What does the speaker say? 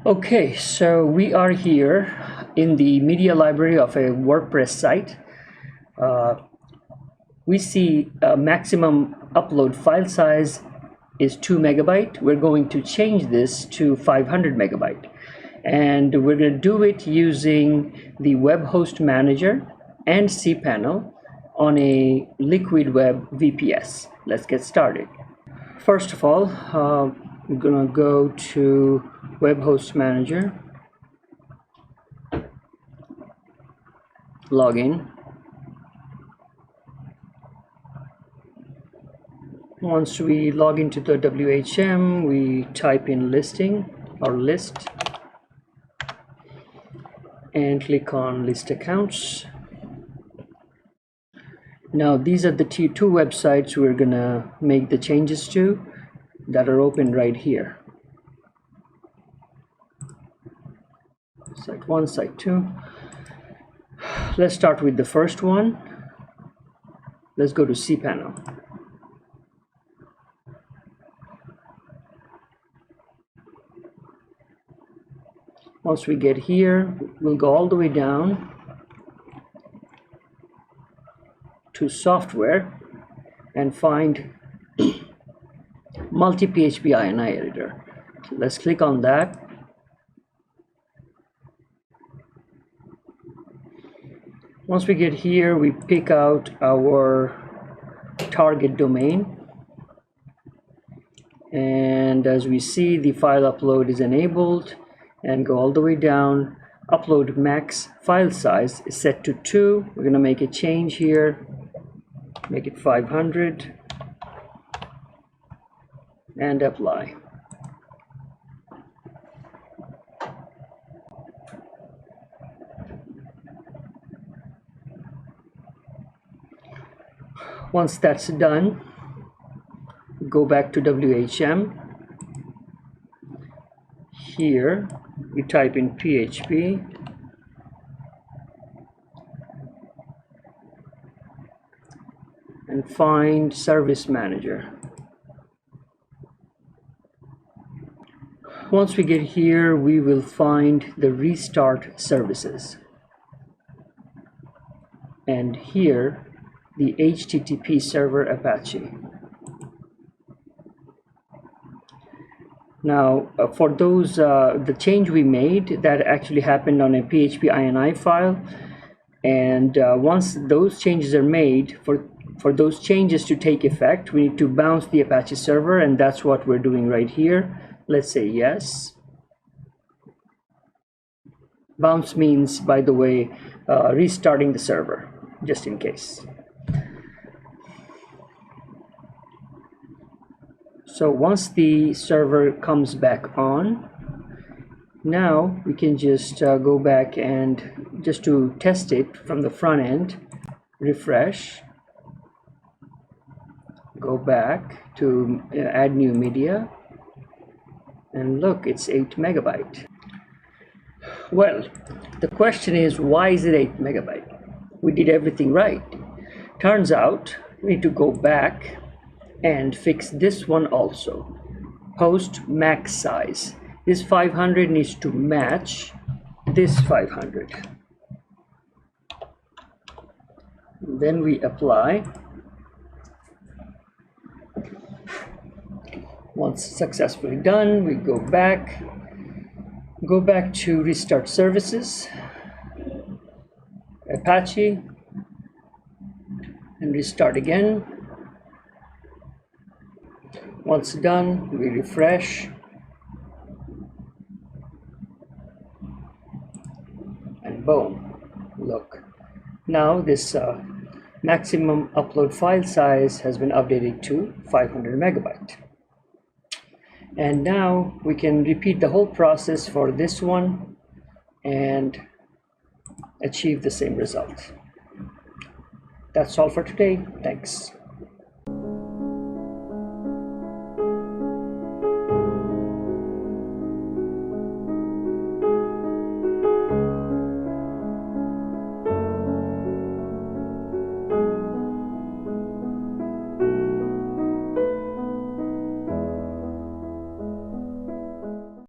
Okay, so we are here in the media library of a WordPress site. We see a maximum upload file size is 2 megabyte. We're going to change this to 500 megabyte. And we're going to do it using the web host manager and cPanel on a Liquid Web VPS. Let's get started. First of all, I'm going to go to web host manager, log in. Once we log into the WHM, we type in listing or list and click on list accounts. Now these are the two websites we're gonna make the changes to that are open right here. Site 1, site 2. Let's start with the first one. Let's go to cPanel. Once we get here, we'll go all the way down to software and find multi-PHP.ini editor. So let's click on that. Once we get here, we pick out our target domain. And as we see, the file upload is enabled. And go all the way down. Upload max file size is set to 2. We're going to make a change here, make it 500, and apply. Once that's done, go back to WHM. Here we type in PHP and find service manager. Once we get here, we will find the restart services, and here the HTTP server Apache. Now, for those, the change we made, that actually happened on a PHP.ini file. And once those changes are made, for those changes to take effect, we need to bounce the Apache server, and that's what we're doing right here. Let's say yes. Bounce means, by the way, restarting the server, just in case. So once the server comes back on, now we can just go back and just to test it from the front end, refresh, go back to add new media, and look, it's 8 megabyte. Well, the question is, why is it 8 megabyte? We did everything right. Turns out we need to go back and fix this one also. Host max size. This 500 needs to match this 500. Then we apply. Once successfully done, we go back to restart services, Apache, and restart again. Once done, we refresh, and boom, look. Now this maximum upload file size has been updated to 500 megabyte. And now we can repeat the whole process for this one and achieve the same result. That's all for today. Thanks.